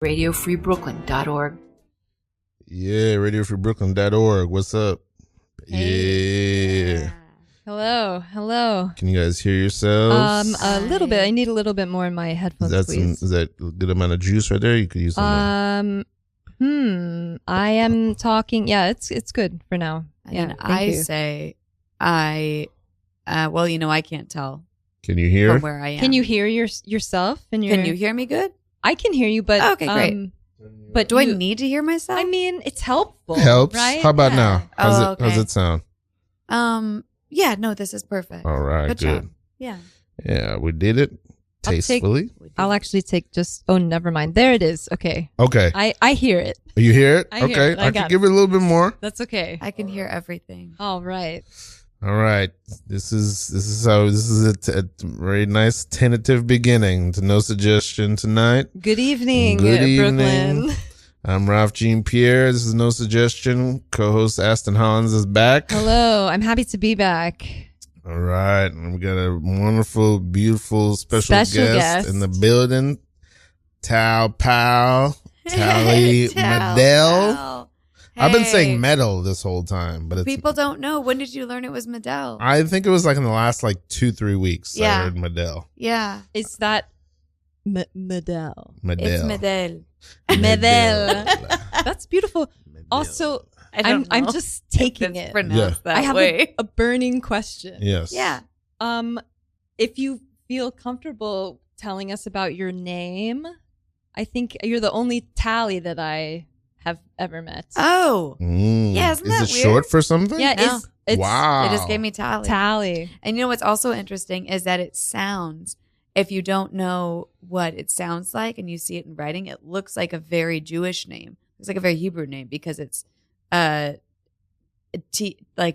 radiofreebrooklyn.org. Yeah, radiofreebrooklyn.org. What's up? Hey. Yeah. Hello. Can you guys hear yourselves? A little bit. I need a little bit more in my headphones, please. Is that a good amount of juice right there? You could use some. I am talking. Yeah, it's good for now. And I say, I can't tell. Can you hear? From where I am. Can you hear yourself? Can you hear me good? I can hear you, but okay, great. But do I need to hear myself? I mean, it's helpful. Helps. Right? How about now? How's okay. it sound? Yeah, no, this is perfect. All right, good. Job. Yeah. Yeah, we did it tastefully. I'll actually take just. Oh, never mind. There it is. Okay. Okay. I hear it. You hear it? I hear okay. it. I can give it a little bit more. That's okay. I can hear everything. All right. All right. This is a very nice tentative beginning to No Suggestion tonight. Good evening, Good Brooklyn. evening. I'm Ralph Jean Pierre. This is No Suggestion. Co-host Aston Hollins is back. Hello. I'm happy to be back. All right. And we got a wonderful, beautiful special guest in the building. Tallie Medel. Hey. I've been saying Medel this whole time, but People don't know. When did you learn it was Medel? I think it was like in the last 2-3 weeks. Yeah. I heard Medel. Yeah. Is that Medel? Medel. It's Medel. Medel. That's beautiful. Medel. Also, I'm just taking it. Pronounced that I have way. a burning question. Yes. Yeah. If you feel comfortable telling us about your name, I think you're the only Tallie that I have ever met. Oh. Yeah, isn't that Is it weird? short for something? Yeah, No. it's Wow. They just gave me Tallie. Tallie. And you know what's also interesting is that it sounds, if you don't know what it sounds like and you see it in writing, it looks like a very Jewish name. It's like a very Hebrew name because it's like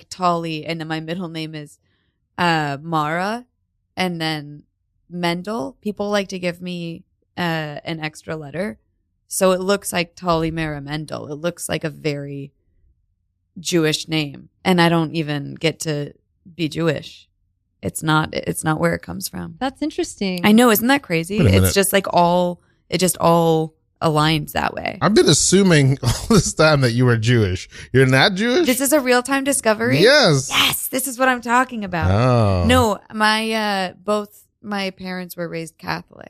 Tallie, and then my middle name is Mara, and then Mendel. People like to give me an extra letter. So it looks like Tallie Mara Mendel. It looks like a very Jewish name. And I don't even get to be Jewish. It's not where it comes from. That's interesting. I know, isn't that crazy? Wait a minute. It's just like all aligns that way. I've been assuming all this time that you were Jewish. You're not Jewish? This is a real-time discovery? Yes. Yes, this is what I'm talking about. Oh. No, my both my parents were raised Catholic.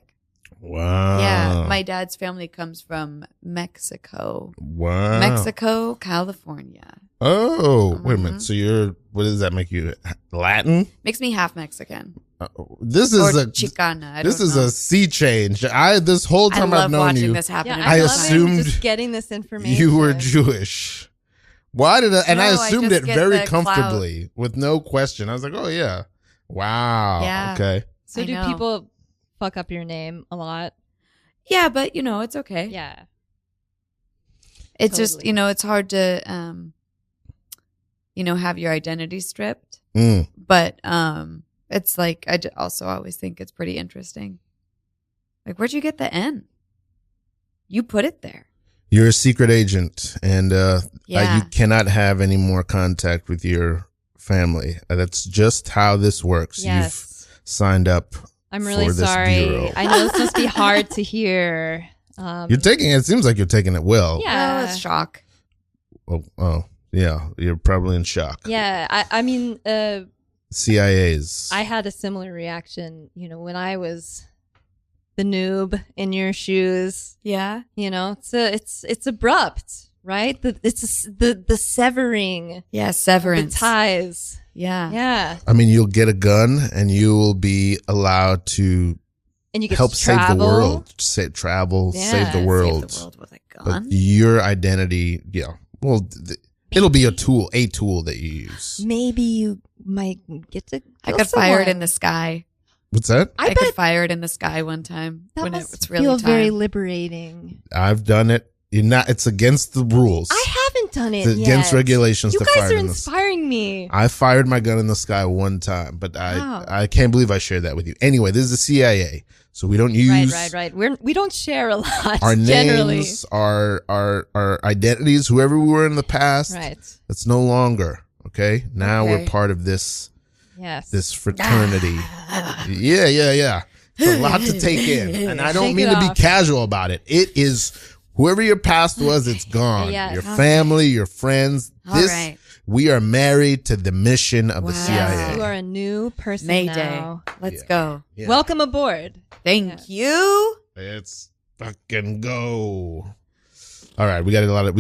Wow. Yeah, my dad's family comes from Mexico. Wow. Mexico, California. Oh, wait a minute. What does that make you? Latin? Makes me half Mexican. This Or is Chicana. This is a sea change. This whole time I love I've known watching you, this happen. Yeah, in I real love time. assumed just getting this information. you were Jewish. Why did I? And I No, I assumed just it get very the comfortably with no question. I was like, oh yeah, wow, Yeah. okay. So I do know. people fuck up your name a lot? Yeah, but it's okay. Yeah. It's just, Totally. it's hard to have your identity stripped. Mm. But it's like also always think it's pretty interesting. Like, where'd you get the N? You put it there. You're a secret agent, and Yeah. you cannot have any more contact with your family. That's just how this works. Yes. You've signed up. I'm really for this sorry. bureau. I know this must be hard to hear. You're taking it. Seems like you're taking it well. Yeah. Oh, it's shock. Oh, yeah. You're probably in shock. Yeah. I mean, CIA's. I had a similar reaction, when I was the noob in your shoes. Yeah. It's abrupt, right? It's the severing, Yeah. the Severance. ties. Yeah. Yeah, I mean, you'll get a gun and you will be allowed to and you get help to save the travel. world. Travel, Yeah, save the Save world. the world with a But gun. your identity, yeah. Well, it'll be a tool that you use. Maybe you might get to. I kill could fire it someone. in the sky. What's that? I I could bet fire it in the sky one time that when must it's really feel time. very liberating. I've done it. It's against the rules. I haven't done it It's against yet. regulations You to guys fire are it in the inspiring me. I fired my gun in the sky one time, but Wow. I can't believe I shared that with you. Anyway, this is the CIA, so we don't use Right. We don't share a lot our generally. names, our identities, whoever we were in the past. Right. That's no longer okay. Now Okay. we're part of this Yes. fraternity. Yeah. It's a lot to take in. And I don't Shake mean it to be off. casual about it. It is whoever your past was, it's gone. Yes. Your family, your friends. All This right. we are married to the mission of the Wow. CIA. You are a new person Mayday. now. Let's Yeah. go. Yeah. Welcome aboard. Thank you. Let's fucking go. All right, we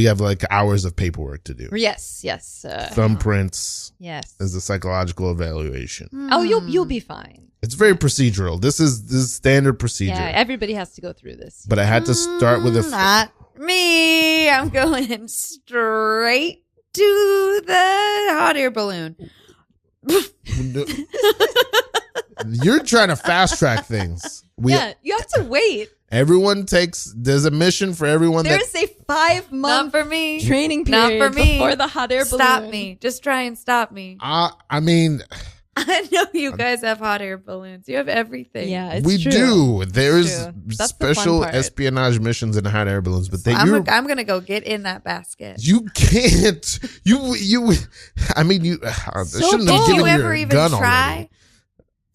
have like hours of paperwork to do. Yes. Thumbprints Yes. is the psychological evaluation. Oh, you'll be fine. It's very procedural. This is standard procedure. Yeah, everybody has to go through this. But I had to start with a Not me. I'm going straight to the hot air balloon. You're trying to fast track things. Yeah, you have to wait. Everyone there's a mission for everyone There's a 5-month Not for me. training Not period for me. before the hot air balloon. Stop me. Just try and stop me. I mean, I know you guys have hot air balloons. You have everything. Yeah, it's we true. do. There's true. That's the fun special part. espionage missions in hot air balloons, but I'm going to go get in that basket. you can't. You. I mean, you. I shouldn't have Did given you you ever your even gun try? already.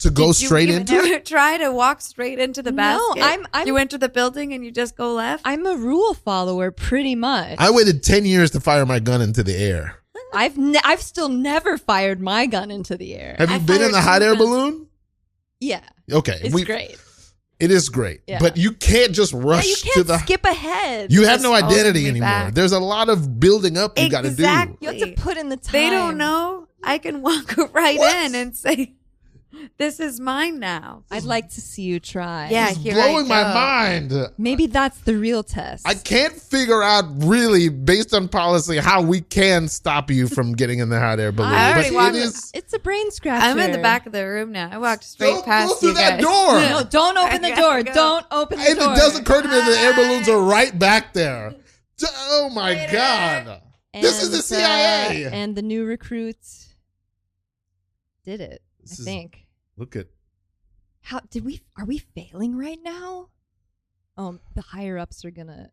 To go straight into Did you it. ever try to walk straight into the No, basket? I'm- You enter the building and you just go left? I'm a rule follower, pretty much. I waited 10 years to fire my gun into the air. I've still never fired my gun into the air. Have you I been in fired the hot two air guns. balloon? Yeah, Okay, it's great. It is great, Yeah. but you can't just rush Yeah, you to can't the. skip ahead. You have Just no holding identity me anymore. back. There's a lot of building up you got to do. Exactly. You have to put in the time. They don't know. I can walk right What? in and say, this is mine now. I'd like to see you try. Yeah, It's here blowing I my go. mind. Maybe that's the real test. I can't figure out really, based on policy, how we can stop you from getting in the hot air balloon. I But already walked- it is. It's a brain scratcher. I'm in the back of the room now. I walked straight Don't past go through you that guys. door. No, don't open the I gotta door. go. Don't open the And door. it does occur to me that the air balloons are right back there. Oh my Later. God. This is the CIA. And the new recruits did it. This I is- think. Look at. Are we failing right now? Oh, the higher ups are gonna.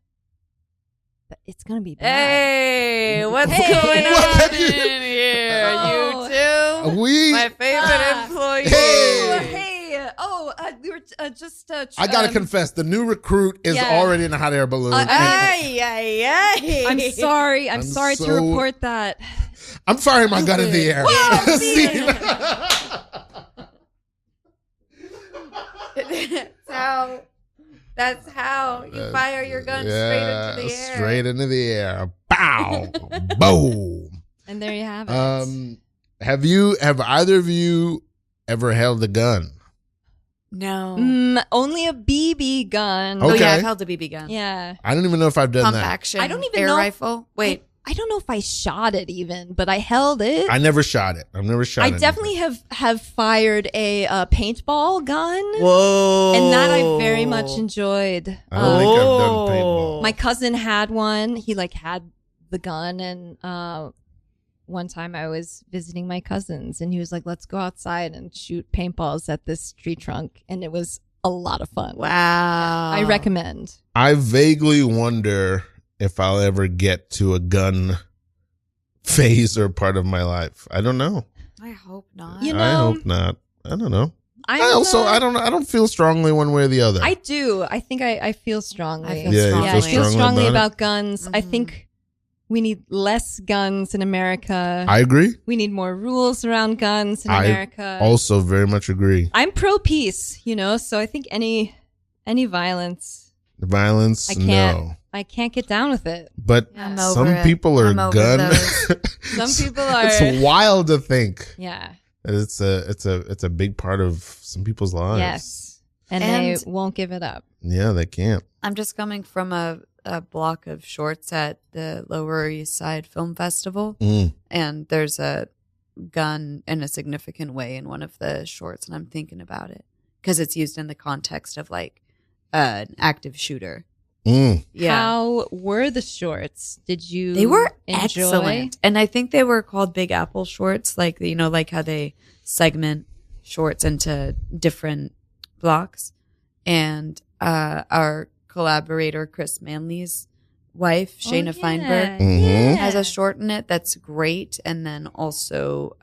It's gonna be bad. Hey, what's Hey. going What? on in here? Oh. You two? We. My favorite Ah. employee. Oh, Hey. hey. Oh, we were just. I gotta confess, the new recruit is yeah. already in a hot air balloon. and Ay, ay, ay. I'm sorry. I'm I'm sorry so- to report that. I'm firing my gun in the air. Wow, See? That's how you fire your gun Yeah, straight into the air. straight into the air. Bow. Boom. And there you have it. Have either of you ever held a gun? No. Only a BB gun. Okay. Oh yeah, I've held a BB gun. Yeah. I don't even know if I've done Pump that. action. I don't even air know- rifle. Wait. I don't know if I shot it even, but I held it. I never shot it. I've never shot I anything. definitely have fired a paintball gun, Whoa. and that I very much enjoyed. I don't think I've done paintball. My cousin had one. He had the gun, and one time I was visiting my cousins, and he was like, "Let's go outside and shoot paintballs at this tree trunk," and it was a lot of fun. Wow. I recommend. I vaguely wonder if I'll ever get to a gun phase or part of my life. I don't know. I hope not. You know, I hope not. I don't know. I I don't feel strongly one way or the other. I do. I think I feel strongly. I feel Yeah, you strongly. I feel strongly about it? about guns. I Mhm. think we need less guns in America. I agree. We need more rules around guns in I America. Also very much agree. I'm pro peace, so I think any violence, Violence, I can't no. I can't get down with it. But I'm over some it. people are I'm over gun. those. Some people are It's wild to think yeah. that it's a big part of some people's lives. Yes. And And- they won't give it up. Yeah, they can't. I'm just coming from a block of shorts at the Lower East Side Film Festival, Mm. and there's a gun in a significant way in one of the shorts, and I'm thinking about it because it's used in the context of an active shooter. Mm. Yeah. How were the shorts? Did you They were enjoy? excellent. And I think they were called Big Apple shorts, like how they segment shorts into different blocks. And our collaborator Chris Manley's wife, Shayna Feinberg, Mhm. has a short in it that's great. And then also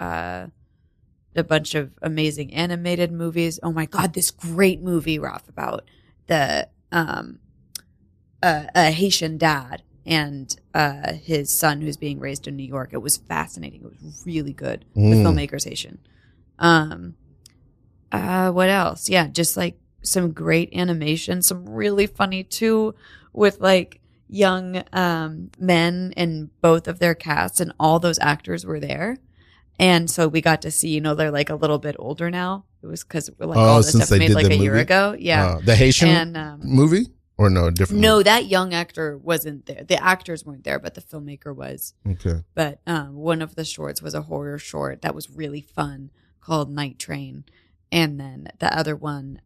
a bunch of amazing animated movies. Oh my God, this great movie, Ralph, about the a Haitian dad and his son who's being raised in New York. It was fascinating. It was really good. The filmmaker's Haitian. What else? Yeah, just like some great animation, some really funny too, with like young men in both of their casts, and all those actors were there. And so we got to see, you know, they're like a little bit older now. It was because like all this stuff made like a year ago. Yeah. The Haitian movie? Or no, different? No, movie? that young actor wasn't there. The actors weren't there, but the filmmaker was. Okay. But one of the shorts was a horror short that was really fun called Night Train. And then the other one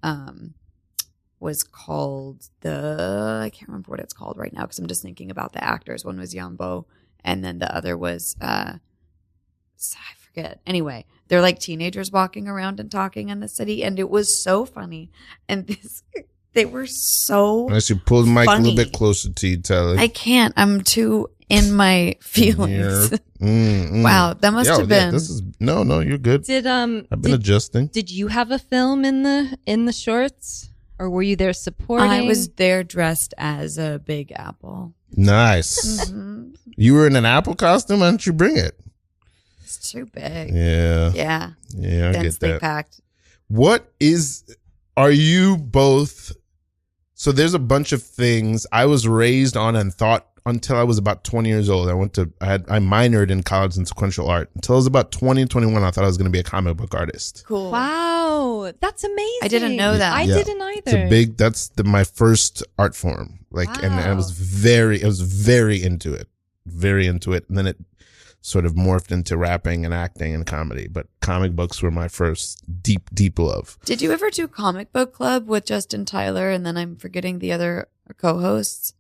was called I can't remember what it's called right now because I'm just thinking about the actors. One was Yambo, and then the other was I forget. Anyway, they're like teenagers walking around and talking in the city, and it was so funny. And they were so Unless you pull the mic funny. a little bit closer to you, Tallie. I can't. I'm too in my feelings. Wow, that must have been. No, you're good. I've been adjusting. Did you have a film in the shorts, or were you there supporting? I was there dressed as a Big Apple. Nice. Mm-hmm. You were in an apple costume. Why didn't you bring it? It's too big. Yeah. Yeah. Yeah, I get Densely that. packed. Are you both? So there's a bunch of things I was raised on and thought until I was about 20 years old. I minored in college in sequential art. Until I was about 20, 21, I thought I was going to be a comic book artist. Cool. Wow, that's amazing. I didn't know that. I didn't either. That's my first art form. And I was very into it. Very into it. And then it sort of morphed into rapping and acting and comedy. But comic books were my first deep love. Did you ever do Comic Book Club with Justin Tyler, and then I'm forgetting the other co-hosts?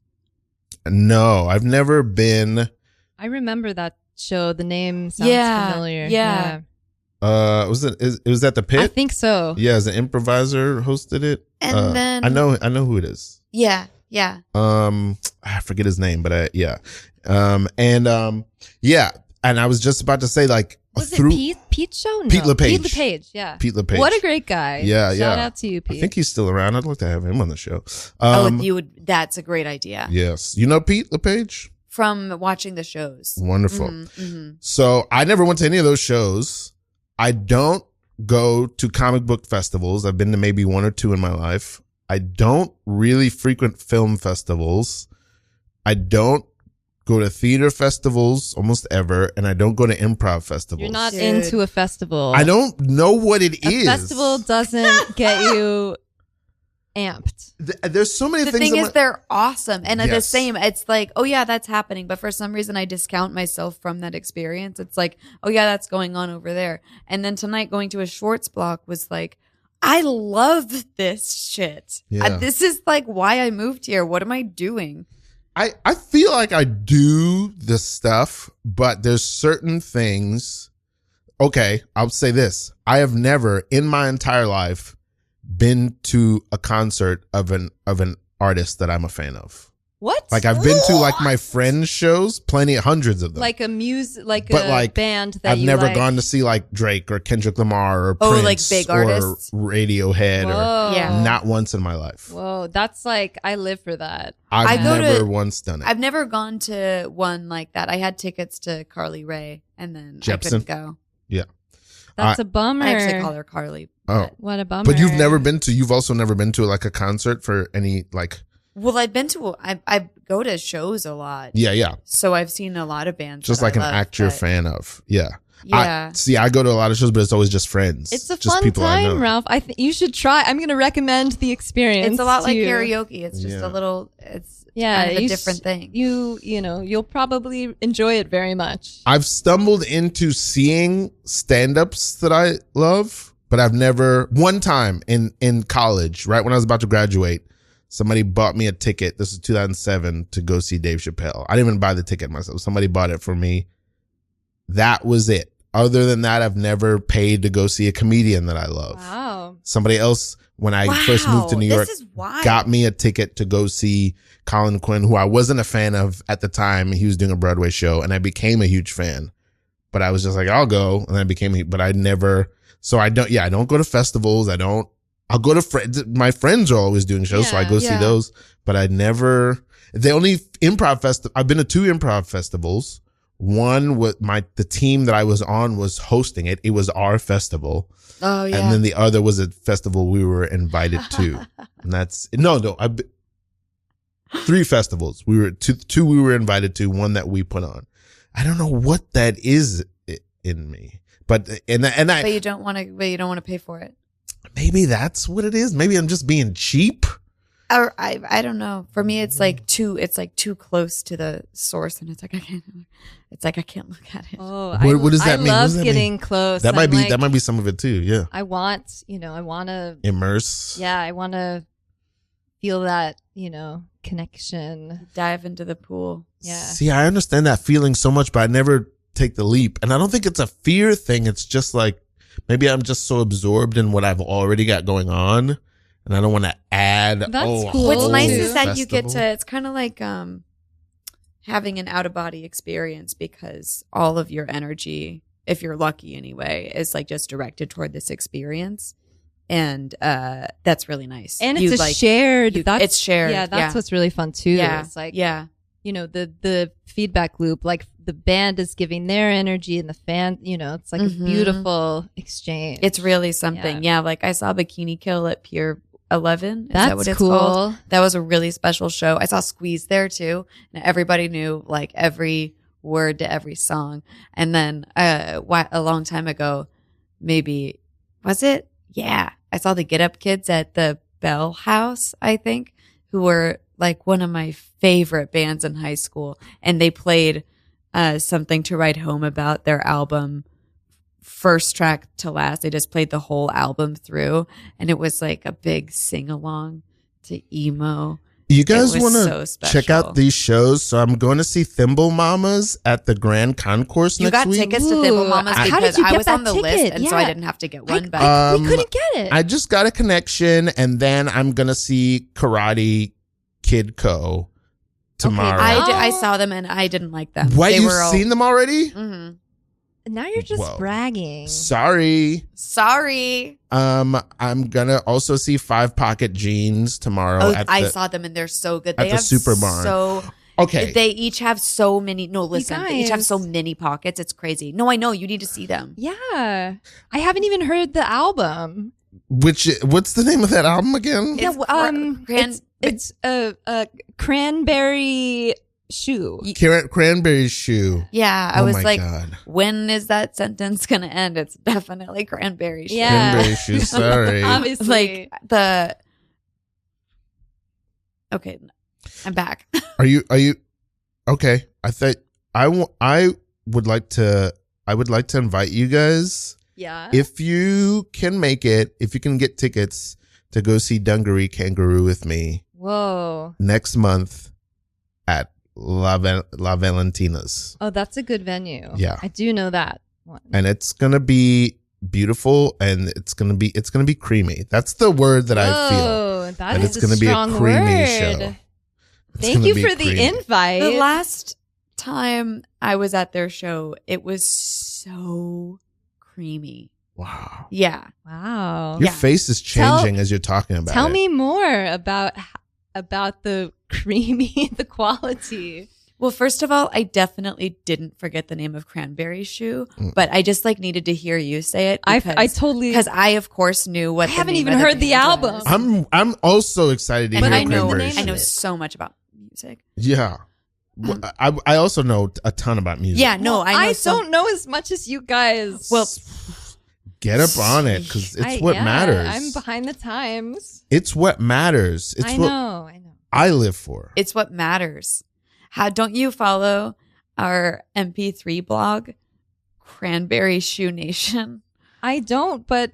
No, I've never been. I remember that show. The name sounds familiar. Yeah. Was it at the Pit? I think so. Yeah, as an improviser hosted it. And then I know who it is. Yeah. I forget his name, but yeah. And I was just about to say, like, was it Pete's show? No. Pete LePage. Pete LePage, yeah. Pete LePage. What a great guy. Yeah, Shout out to you, Pete. I think he's still around. I'd like to have him on the show. That's a great idea. Yes. You know Pete LePage? From watching the shows. Wonderful. Mm-hmm. So I never went to any of those shows. I don't go to comic book festivals. I've been to maybe one or two in my life. I don't really frequent film festivals. I don't go to theater festivals almost ever, and I don't go to improv festivals. You're not into a festival. I don't know what it is. A festival doesn't get you amped. There's so many things. The thing is, they're awesome. And Yes. the same, it's like, oh yeah, that's happening. But for some reason, I discount myself from that experience. It's like, oh yeah, that's going on over there. And then tonight going to a Schwartz block was like, I love this shit. Yeah. This is like why I moved here. What am I doing? I feel like I do the stuff, but there's certain things. Okay, I'll say this. I have never in my entire life been to a concert of an artist that I'm a fan of. What? Like I've been to like my friends' shows, hundreds of them. Like a band that I've never gone to see like Drake or Kendrick Lamar or Prince like big or artists. Radiohead Whoa. or Yeah. not once in my life. Whoa, that's like I live for that. I've never once done it. I've never gone to one like that. I had tickets to Carly Rae, and then Jepsen? I couldn't go. Yeah. That's a bummer. I actually call her Carly. Oh, What a bummer. but you've also never been to like a concert for any like. Well, I've been to. I go to shows a lot. Yeah. So I've seen a lot of bands. Just that like I an love, act you're a but- fan of. Yeah. Yeah. I go to a lot of shows, but it's always just friends. It's a just fun people I know. time, Ralph. I think you should try. I'm going to recommend the experience. It's a lot like to you. karaoke. It's just Yeah. a little. It's Yeah, kind of a you different thing. You'll probably enjoy it very much. I've stumbled into seeing stand-ups that I love, but I've never. One time in college, right when I was about to graduate, somebody bought me a ticket. This is 2007 to go see Dave Chappelle. I didn't even buy the ticket myself. Somebody bought it for me. That was it. Other than that, I've never paid to go see a comedian that I love. Wow. Somebody else, when I first moved to New York, This is wild. got me a ticket to go see Colin Quinn, who I wasn't a fan of at the time. He was doing a Broadway show, and I became a huge fan. But I was just like, I'll go, and I became. But I never. So I don't go to festivals. I'll go to friends. My friends are always doing shows, so I go see those. But the only improv festival, I've been to 2 improv festivals. One was the team that I was on was hosting it. It was our festival. Oh yeah. And then the other was a festival we were invited to. And that's, I've been 3 festivals. Two we were invited to, one that we put on. I don't know what that is in me, but you don't want to pay for it. Maybe that's what it is. Maybe I'm just being cheap. Or I don't know. For me, it's like too close to the source, and it's like I can't look at it. Oh, what does that mean? I love getting close. That might be some of it too. Yeah. I want to immerse. Yeah, I want to feel that, connection. Dive into the pool. Yeah. See, I understand that feeling so much, but I never take the leap. And I don't think it's a fear thing. It's just like maybe I'm just so absorbed in what I've already got going on. And I don't want to add. That's cool. What's nice is that festival. you get to. It's kind of like having an out of body experience, because all of your energy, if you're lucky anyway, is like just directed toward this experience, and that's really nice. And it's shared. It's shared. Yeah, that's what's really fun too. Yeah, it's like the feedback loop. Like the band is giving their energy, and the fan. It's like a beautiful exchange. It's really something. Yeah, like I saw Bikini Kill at Pier 11. Is That's that what it's cool. called? That was a really special show. I saw Squeeze there too, and everybody knew like every word to every song. And then a long time ago, maybe was it? Yeah, I saw the Get Up Kids at the Bell House, I think, who were like one of my favorite bands in high school, and they played Something to Write Home About, their album. First track to last, they just played the whole album through, and it was like a big sing-along to emo. You guys want to check out these shows? So I'm going to see Thimble Mamas at the Grand Concourse next week. You got tickets to Thimble Mamas because I was on the list, and yeah. so I didn't have to get one back. We couldn't get it. I just got a connection, and then I'm going to see Karate Kid Co. tomorrow. Okay. I saw them, and I didn't like them. What, you've seen them already? Mm-hmm. Now you're just bragging. Sorry. I'm gonna also see 5 Pocket Jeans tomorrow. I saw them, and they're so good. They at the Super Barn. Okay. They each have so many. No, listen. They each have so many pockets. It's crazy. No, I know. You need to see them. Yeah. I haven't even heard the album. What's the name of that album again? It's a Cranberry Shoe. Cranberry Shoe. Yeah, I was like, God. When is that sentence gonna end? It's definitely Cranberry Shoe. Yeah. Cranberry Shoe. Sorry. Obviously, Okay, I'm back. Are you? Okay. I would like to invite you guys. Yeah. If you can make it, if you can get tickets to go see Dungaree Kangaroo with me. Whoa. Next month at La Valentina's. Oh, that's a good venue. Yeah. I do know that one. And it's going to be beautiful, and it's going to be creamy. That's the word that I feel. Oh, that is it's going to be a creamy show. Thank you for the invite. The last time I was at their show, it was so creamy. Wow. Yeah. Wow. Your face is changing as you're talking about it. Tell me more about the creamy, the quality. Well, first of all, I definitely didn't forget the name of Cranberry Shoe, but I just needed to hear you say it. I totally, because I of course knew what. I haven't even heard the album. Was. I'm also excited to hear Cranberry Shoe. I know so much about music. Yeah. I also know a ton about music. Yeah, no, I don't know as much as you guys. Well, get up on it, because it's what matters. I'm behind the times. It's what matters. It's I what know. I live for. It's what matters. How don't you follow our MP3 blog, Cranberry Shoe Nation? I don't, but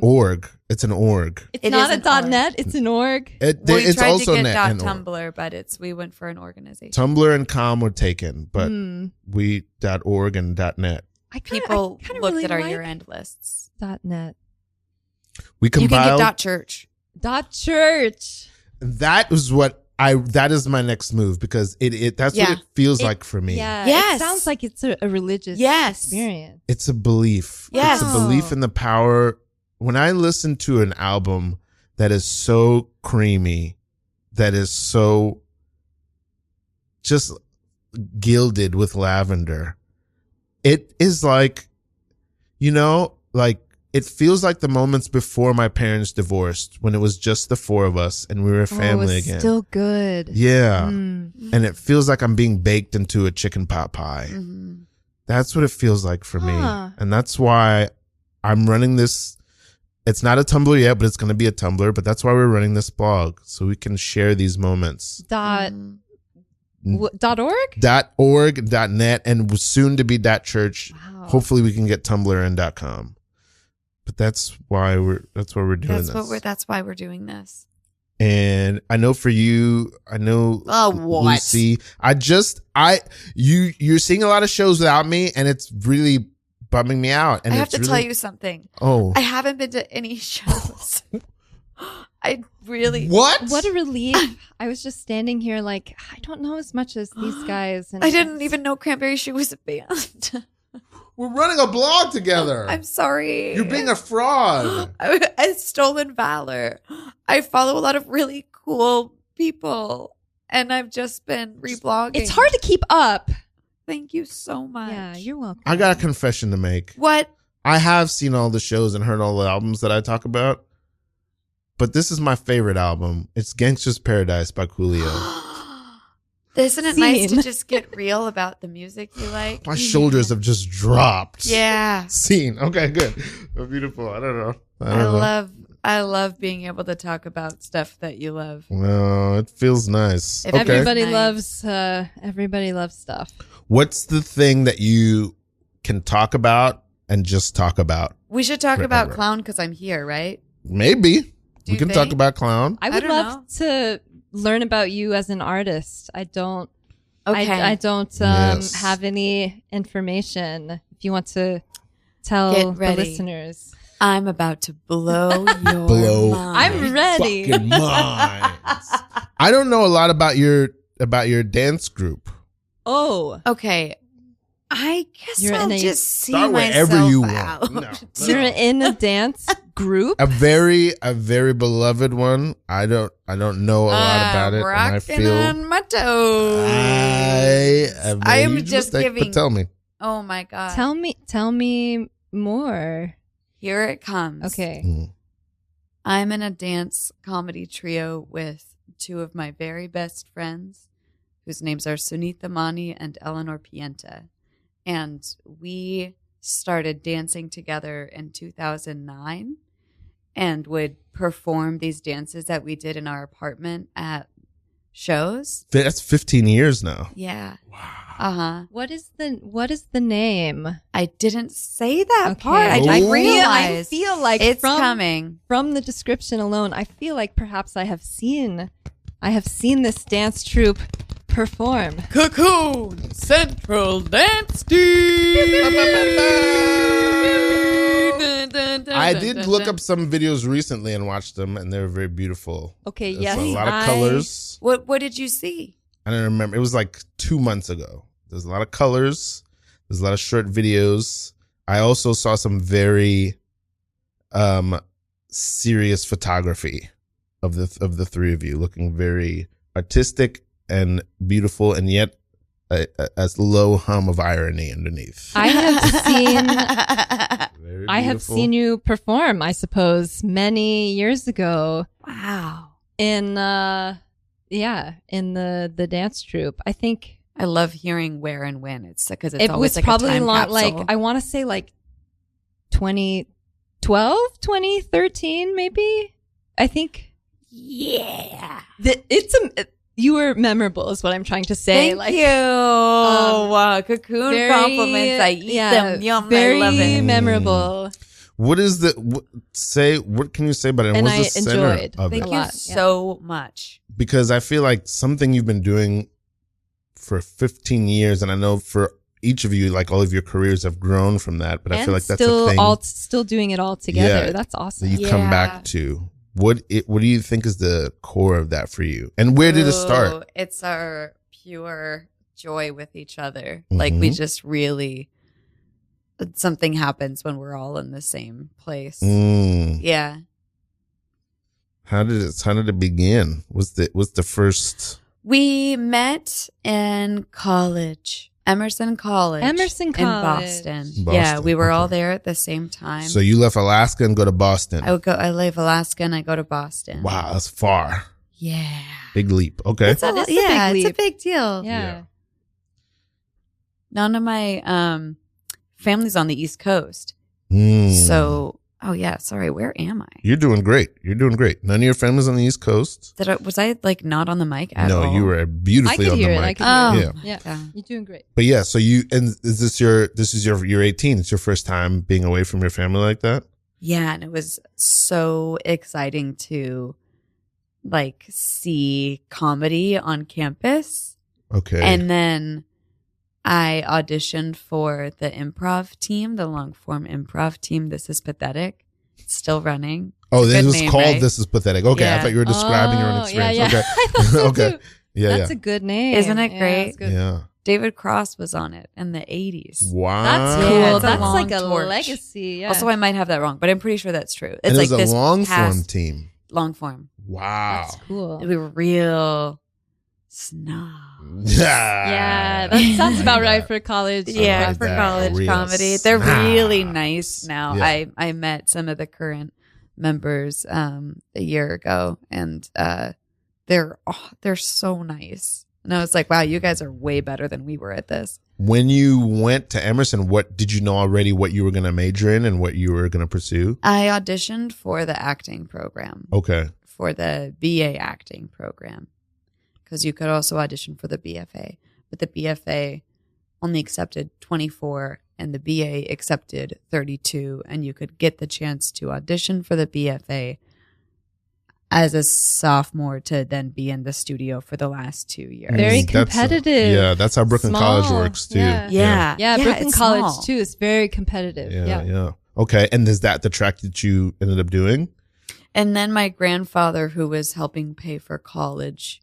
.org. It's an org. It's not a .net. It's an org. We tried to get .tumblr, but we went for an organization. Tumblr and com were taken, but we .org and .net. People looked at our year-end lists. .net. We compiled. You can get .church. .church. That was what that is my next move because that's what it feels like for me. Yeah. Yes. It sounds like it's a religious experience. It's a belief. Yes. It's a belief in the power. When I listen to an album that is so creamy, that is so just gilded with lavender, it is like, like it feels like the moments before my parents divorced when it was just the four of us and we were a family again. Still good. Yeah. And it feels like I'm being baked into a chicken pot pie. Mm-hmm. That's what it feels like for me. And that's why I'm running this. It's not a Tumblr yet, but it's going to be a Tumblr. But that's why we're running this blog, so we can share these moments. .org? .org, .net, and soon to be .church. Wow. Hopefully we can get Tumblr and .com. But that's why we're doing this. That's why we're doing this. And I know for you, Lucy, you're seeing a lot of shows without me, and it's really bumming me out. And I have to tell you something. I haven't been to any shows. I really. What a relief. I was just standing here like, I don't know as much as these guys. And I didn't even know Cranberry Shoe was a band. We're running a blog together. I'm sorry. You're being a fraud. I stolen valor. I follow a lot of really cool people, and I've just been reblogging. It's hard to keep up. Thank you so much. Yeah, you're welcome. I got a confession to make. What? I have seen all the shows and heard all the albums that I talk about, but this is my favorite album. It's Gangsta's Paradise by Coolio. Isn't it nice to just get real about the music you like? My shoulders have just dropped. Yeah. Scene. Okay, good. Beautiful. I don't know. I love being able to talk about stuff that you love. Well, it feels nice. Okay. Everybody loves stuff. What's the thing that you can talk about and just talk about? We should talk about Clown because I'm here, right? Maybe. We can talk about Clown. I would love to learn about you as an artist. I don't have any information. If you want to tell the listeners. I'm about to blow your mind. I'm ready. Fucking minds. I don't know a lot about your dance group. Oh. Okay. I guess I'll just see start myself wherever you out. Want. No. You're in a dance group? A very beloved one. I don't know a lot about it. Rocking and I feel on my toes. I am just giving. But tell me. Oh my God. Tell me more. Here it comes. Okay. I'm in a dance comedy trio with two of my very best friends, whose names are Sunitha Mani and Eleanor Pienta. And we started dancing together in 2009 and would perform these dances that we did in our apartment at shows. That's 15 years now. Yeah. Wow. Uh-huh. What is the name? I didn't say that part. Oh. I realized. I feel like it's coming. From the description alone, I feel like perhaps I have seen this dance troupe perform. Cocoon Central Dance Team. I did look up some videos recently and watched them, and they were very beautiful. Okay, There's yes. a lot of colors. What did you see? I don't remember. It was like 2 months ago. There's a lot of colors. There's a lot of short videos. I also saw some very serious photography of the three of you, looking very artistic and beautiful, and yet a low hum of irony underneath. I have seen you perform, I suppose, many years ago. Wow. In the dance troupe. I think I love hearing where and when. It's because it's it always was like probably a time long, capsule. like I want to say like 2012, 2013, maybe. I think. Yeah. You were memorable, is what I'm trying to say. Thank you. Wow, Cocoon compliments. I eat them. Yum. Very I love it. memorable. What can you say about it? And what's I the center enjoyed. of Thank it? you so much. Because I feel like something you've been doing for 15 years, and I know for each of you, like all of your careers have grown from that, but I feel like that's a thing. Still doing it all together. Yeah, That's awesome. that you come back to. what do you think is the core of that for you? And where did it start? It's our pure joy with each other. Like we just really, something happens when we're all in the same place. Yeah. How did it begin? Was the first? We met in college. Emerson College in Boston. Yeah, we were all there at the same time. So you left Alaska and go to Boston. I leave Alaska and I go to Boston. Wow, that's far. Yeah. Big leap. Okay. It's a big deal. Yeah. None of my family's on the East Coast. So, where am I? You're doing great. None of your family's on the East Coast. Was I like not on the mic at all? No, you were beautifully on the mic. I could hear it. Yeah. You're doing great. But yeah, so you're 18. It's your first time being away from your family like that? Yeah, and it was so exciting to like see comedy on campus. Okay. And then I auditioned for the improv team, the long form improv team. This is Pathetic. It's still running. Oh, this was name, called right? This is Pathetic. Okay, Yeah. I thought you were describing your own experience. Yeah. Okay. I thought so Okay. too. Yeah, That's a good name. Isn't it great? That's good. Yeah. David Cross was on it in the 80s. Wow. That's Yeah, cool. it's a That's long like a torch. legacy. Yeah. Also, I might have that wrong, but I'm pretty sure that's true. It's And like it was this a long form past team. long form. Wow. That's cool. We were real snobs. Yeah, that sounds about right for college. Yeah, like for that. college Real They're really nice snobs. now. Yeah. I met some of the current members a year ago, and they're so nice. And I was like, wow, you guys are way better than we were at this. When you went to Emerson, what did you know already what you were going to major in and what you were going to pursue? I auditioned for the acting program. Okay. For the BA acting program. Because you could also audition for the BFA. But the BFA only accepted 24 and the BA accepted 32. And you could get the chance to audition for the BFA as a sophomore to then be in the studio for the last 2 years. Very That's- competitive. that's how Brooklyn Small. College works too. Yeah. Yeah. Brooklyn it's College small. too. It's very competitive. Yeah. Okay. And is that the track that you ended up doing? And then my grandfather, who was helping pay for college,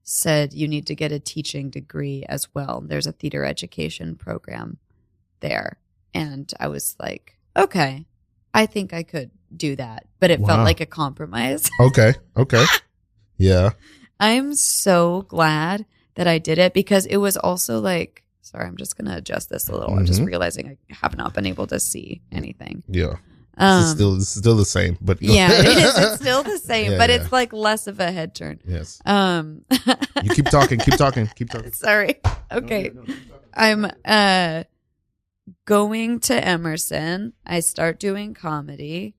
said you need to get a teaching degree as well. There's a theater education program there. And I was like, okay, I think I could do that. But it felt like a compromise. Okay. Yeah. I'm so glad that I did it because it was also like, sorry, I'm just going to adjust this a little. I'm just realizing I have not been able to see anything. Yeah. This is still the same, but Yeah, it is. It's still the same, Yeah, but yeah. it's like less of a head turn. Yes. You You keep talking. Sorry. Okay. I'm going to Emerson. I start doing comedy.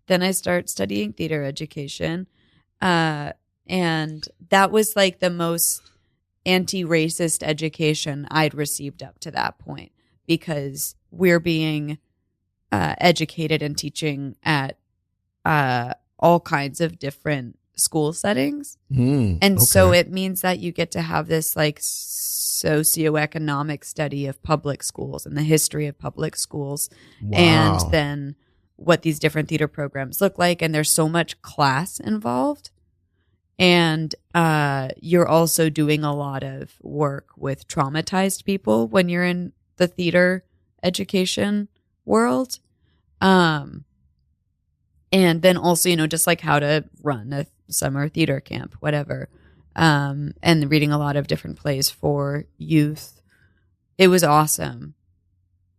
Then I start studying theater education. And that was like the most anti-racist education I'd received up to that point because we're being educated and teaching at all kinds of different school settings. And so it means that you get to have this like socioeconomic study of public schools and the history of public schools. Wow. And then what these different theater programs look like. And there's so much class involved. And you're also doing a lot of work with traumatized people when you're in the theater education world. And then also, just like how to run a summer theater camp, whatever. And reading a lot of different plays for youth. It was awesome.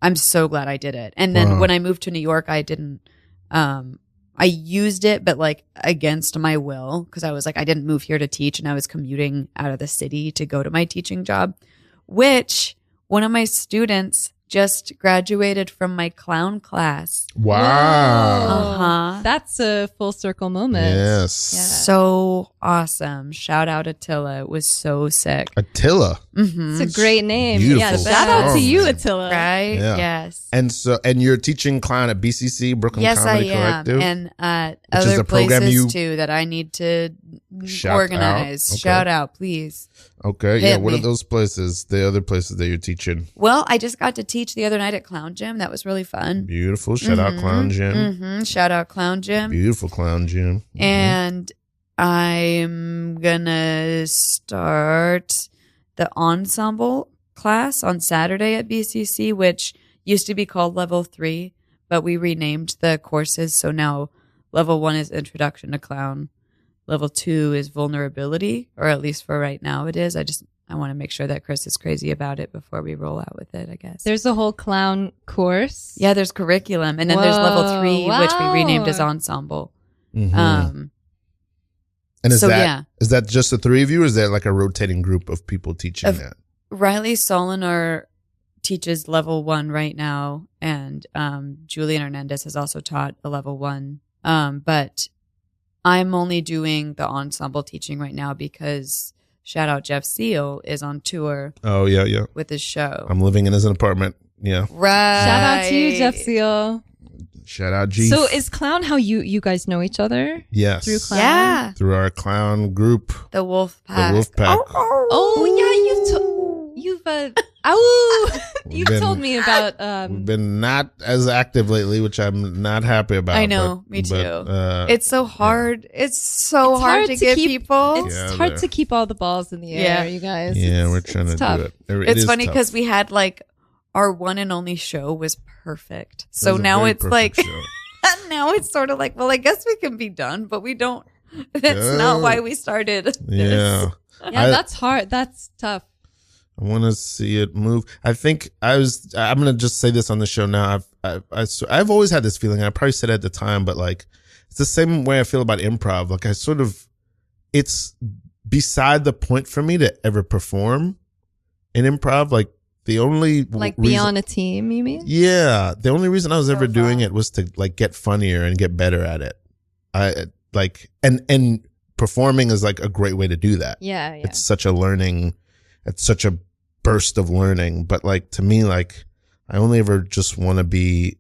I'm so glad I did it. And then when I moved to New York, I didn't, I used it, but like against my will, because I was like, I didn't move here to teach and I was commuting out of the city to go to my teaching job, which one of my students just graduated from my clown class. Wow. That's a full circle moment. Yes. So awesome. Shout out Attila. It was so sick. Attila. Mm-hmm. It's a great name. Beautiful Yeah, shout out to song, you, man. Attila. Right? Yeah. Yes. And you're teaching clown at BCC, Brooklyn Yes, Comedy I am. Collective. And is other the program places too that I need to Shout organize. out. Okay. Shout out, please. Okay, Hit yeah. What me. are those places? The other places that you're teaching? Well, I just got to teach the other night at Clown Gym. That was really fun. Beautiful. Shout out Clown Gym. Mm-hmm. Shout out Clown Gym. Beautiful Clown Gym. And I'm gonna start the ensemble class on Saturday at BCC, which used to be called Level 3, but we renamed the courses. So now Level 1 is Introduction to Clown. Level 2 is Vulnerability, or at least for right now it is. I want to make sure that Chris is crazy about it before we roll out with it, I guess. There's a whole clown course. Yeah, there's curriculum. And then there's Level 3, which we Wow. renamed as Ensemble. Mhm. And is so, that yeah. is that just the three of you, or is there like a rotating group of people teaching that? Riley Solinar teaches Level 1 right now, and Julian Hernandez has also taught the Level 1. But I'm only doing the ensemble teaching right now because shout out Jeff Seal is on tour Oh yeah. with his show. I'm living in his apartment. Yeah. Right. Shout out to you, Jeff Seal. Shout out G. So is clown how you guys know each other? yes. through clown? Yeah. Through our clown group, The Wolf Pack. the Wolf Pack. Oh yeah, you've been- told me about We've been not as active lately, which I'm not happy about. I know, me too. It's so hard. It's so It's hard hard to to get keep- people. it's Yeah, hard they're- to keep all the balls in the air, Yeah. you guys. yeah, we're trying to tough. do it. It's is funny tough. because we had our one and only show was perfect. It So was a now very it's perfect show. now it's sort of well, I guess we can be done, but we don't. That's not why we started. This. Yeah. Yeah, that's hard. That's tough. I want to see it move. I think I'm going to just say this on the show now. I've always had this feeling. I probably said it at the time, but it's the same way I feel about improv. It's beside the point for me to ever perform in improv. The only Be on a team, you mean? Yeah. The only reason I was ever So doing fun. it was to get funnier and get better at it. And performing is a great way to do that. Yeah. It's such a burst of learning. But to me, I only ever just want to be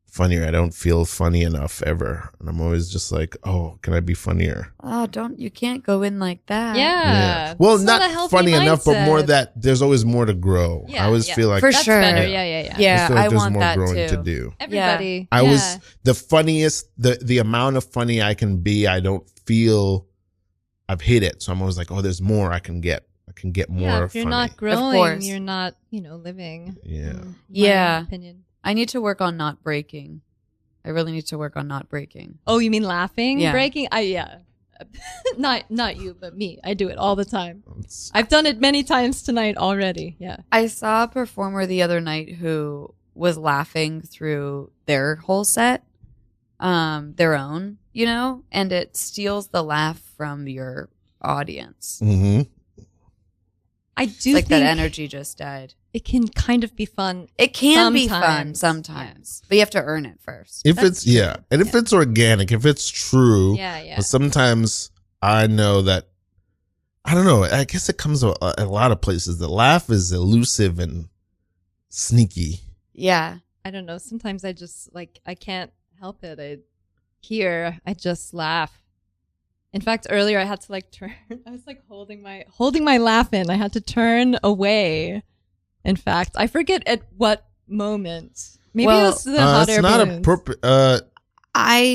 funnier. I don't feel funny enough ever. And I'm always just oh, can I be funnier? Oh, you can't go in like that. Yeah. Well, It's not a healthy funny enough, but more mindset. that there's always more to grow. Yeah, I always feel like For That's sure. better. Yeah. Yeah, feel like I there's want more that growing too. to do. Everybody. I yeah. was the funniest, the amount of funny I can be, I don't feel I've hit it. So I'm always oh, there's more I can get. I can get more Yeah, if you're funny. not growing, course. you're not, living. Yeah. in my Yeah. opinion. I need to work on not breaking. I really need to work on not breaking. Oh, you mean laughing, Yeah. breaking? Not you, but me. I do it all the time. It's- I've done it many times tonight already. Yeah. I saw a performer the other night who was laughing through their whole set, their own, and it steals the laugh from your audience. Mhm. I do It's think that energy just died. it can kind of be fun. It can be fun Sometimes. sometimes, but you have to earn it first. If That's it's and if it's organic, if it's true, Yeah. but sometimes I know that I don't know. I guess it comes to a lot of places. The laugh is elusive and sneaky. Yeah. I don't know. Sometimes I just I can't help it. I just laugh. In fact, earlier I had to turn. I was holding my laugh in. I had to turn away. In fact, I forget at what moment. Maybe it was the hot it's air not balloons. appropriate.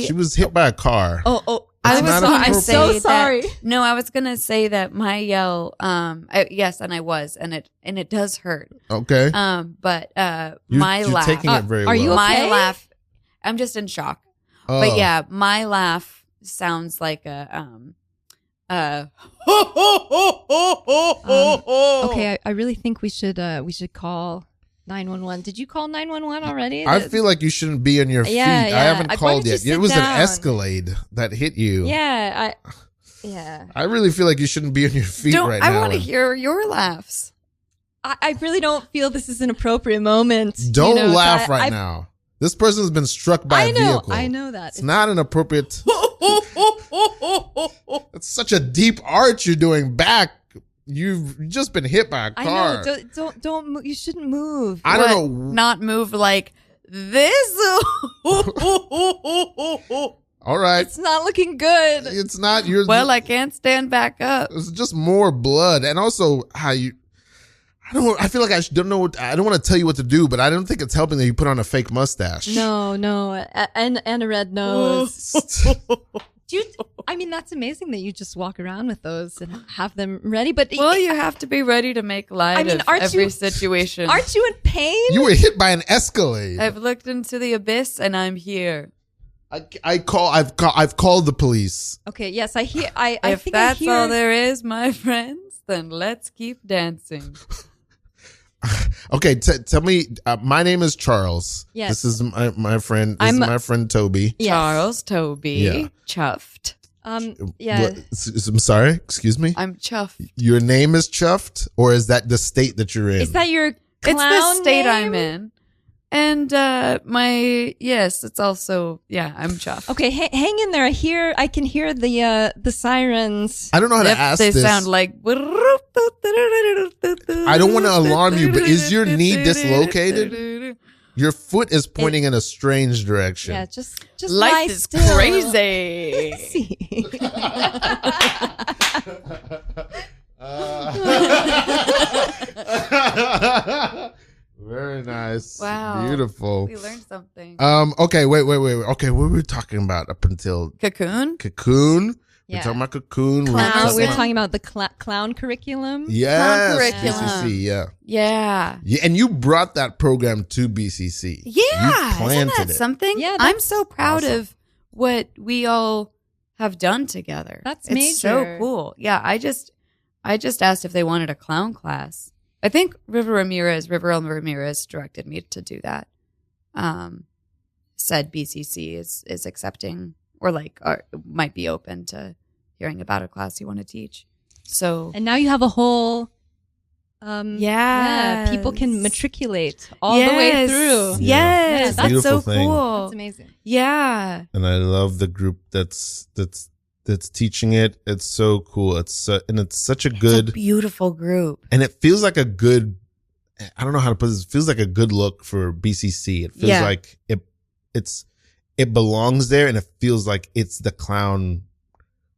She was hit by a car. Oh! I It's was not gonna appropriate. I'm so say sorry. No, I was gonna say that my yell. Yes, and I was, and it does hurt. Okay. But You're my laugh. taking it very are well. you My okay? laugh. I'm just in shock. Oh. But yeah, my laugh sounds like a Okay, I really think we should call 911. Did you call 911 already? I feel like you shouldn't be on your feet. Yeah, I yeah. haven't Why called don't you yet. It sit was down? an Escalade that hit you. Yeah, I really feel like you shouldn't be on your feet right now. I want to hear your laughs. I really don't feel this is an appropriate moment. Don't laugh right now. This person has been struck by a vehicle. I know that. It's not an appropriate. It's such a deep arch you're doing back. You've just been hit by a car. I know. Don't move. You shouldn't move. I don't know. Not move like this. All right. It's not looking good. It's not. You're Well, I can't stand back up. It's just more blood, and also how you. I feel like I don't know. I don't want to tell you what to do, but I don't think it's helping that you put on a fake mustache. No, and a red nose. I mean, that's amazing that you just walk around with those and have them ready. But well, you have to be ready to make light of every situation. Aren't you in pain? You were hit by an Escalade. I've looked into the abyss and I'm here. I've called the police. Okay, yes, I hear. I if think that's I hear, all there is, my friends, then let's keep dancing. Okay, tell me. My name is Charles. Yes. This is my friend. This is my friend Toby. Yes. Charles, Toby, Yeah. chuffed. Yeah. I'm sorry. Excuse me. I'm chuffed. Your name is Chuffed, or is that the state that you're in? Is that your clown It's the state name? I'm in. And it's also, I'm chuffed. Okay, hang in there. I can hear the sirens. I don't know how to Yep, ask they this. sound like. I don't want to alarm you, but is your knee dislocated? Your foot is pointing in a strange direction. Yeah, just Life lie is still. crazy. Very nice. Wow. Beautiful. We learned something. Okay, wait. Okay, what were we talking about up until Cocoon? Cocoon? Yeah. We're talking about Cocoon. Clown. We're talking about the clown curriculum. Yes, curriculum. BCC, yeah. Yeah. Yeah, and you brought that program to BCC. Yeah. You Isn't planted that it. something? Yeah, I'm so proud awesome. of what we all have done together. That's it's so major. cool. Yeah, I just asked if they wanted a clown class. I think River Ramirez directed me to do that. Said BCC is accepting or might be open to hearing about a class you want to teach. So And now you have a whole yeah, people can matriculate all the way through. Yeah. Yes, It's a that's so beautiful thing. cool. That's amazing. Yeah. And I love the group that's teaching it. It's so cool. It's such a good, Beautiful group. and it feels like a good, I don't know how to put this. It feels like a good look for BCC. It feels Yeah. like it belongs there, and it feels like it's the clown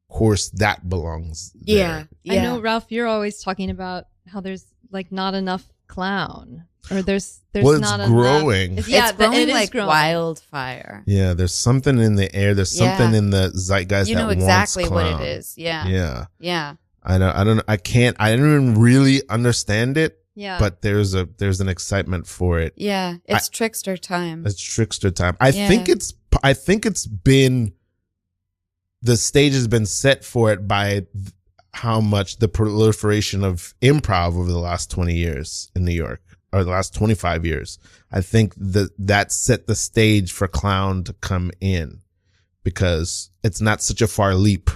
course that belongs there. Yeah. I know, Ralph, you're always talking about how there's not enough clown, or there's Well, it's not growing. enough. Yeah, it's growing it is like growing. wildfire. Yeah, the's something in the air. There's something Yeah. in the zeitgeist You that know wants exactly what clown. it is. Yeah. Yeah. Yeah. I don't I don't even really understand it, Yeah, but there's an excitement for it. Yeah. It's trickster time. It's trickster time. I Yeah. think it's been, the stage has been set for it by how much the proliferation of improv over the last 20 years in New York, or the last 25 years. I think that set the stage for clown to come in, because it's not such a far leap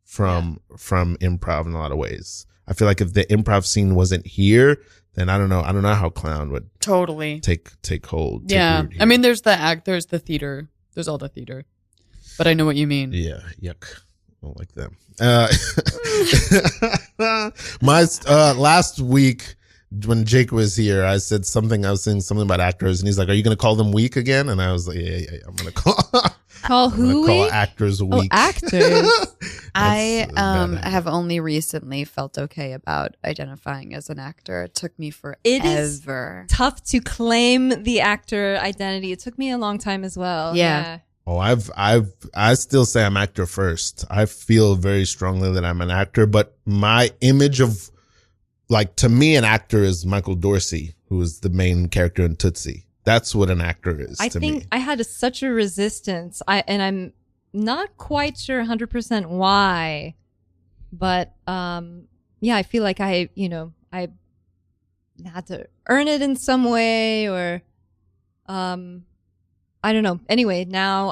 from improv in a lot of ways. I feel like if the improv scene wasn't here, then I don't know how clown would Totally. take hold. take Yeah. root here. I mean, there's the act, there's the theater, there's all the theater. But I know what you mean. Yeah, yuck. I don't like them. My last week when Jake was here, I was saying something about actors, and he's like, "Are you going to call them weak again?" And I was like, "Yeah, I'm going to call call who call weak? actors Oh, weak." actors. I That's bad. have only recently felt okay about identifying as an actor. It took me forever. It is tough to claim the actor identity. It took me a long time as well. Yeah. Oh, I still say I'm actor first. I feel very strongly that I'm an actor, but my image of, to me, an actor is Michael Dorsey, who is the main character in Tootsie. That's what an actor is I to think me. I had such a resistance. And I'm not quite sure 100% why, but I feel like I had to earn it in some way, or I don't know. Anyway, now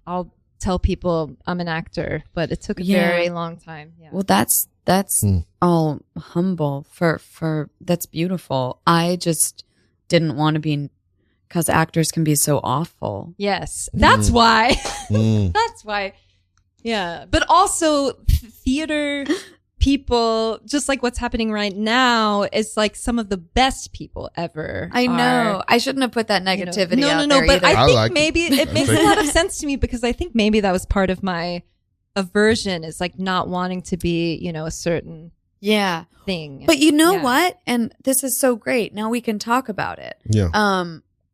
I'll tell people I'm an actor, but it took a very long time. Yeah. Well, that's all humble for that's beautiful. I just didn't want to be, because actors can be so awful. Yes, that's why. Mm. That's why. Yeah, but also theater people, just like what's happening right now, is like some of the best people ever. I know. I shouldn't have put that negativity out there but either. I think like maybe it makes a lot of sense to me, because I think maybe that was part of my aversion, is like not wanting to be, a certain thing. But you know what? And this is so great. Now we can talk about it. Yeah.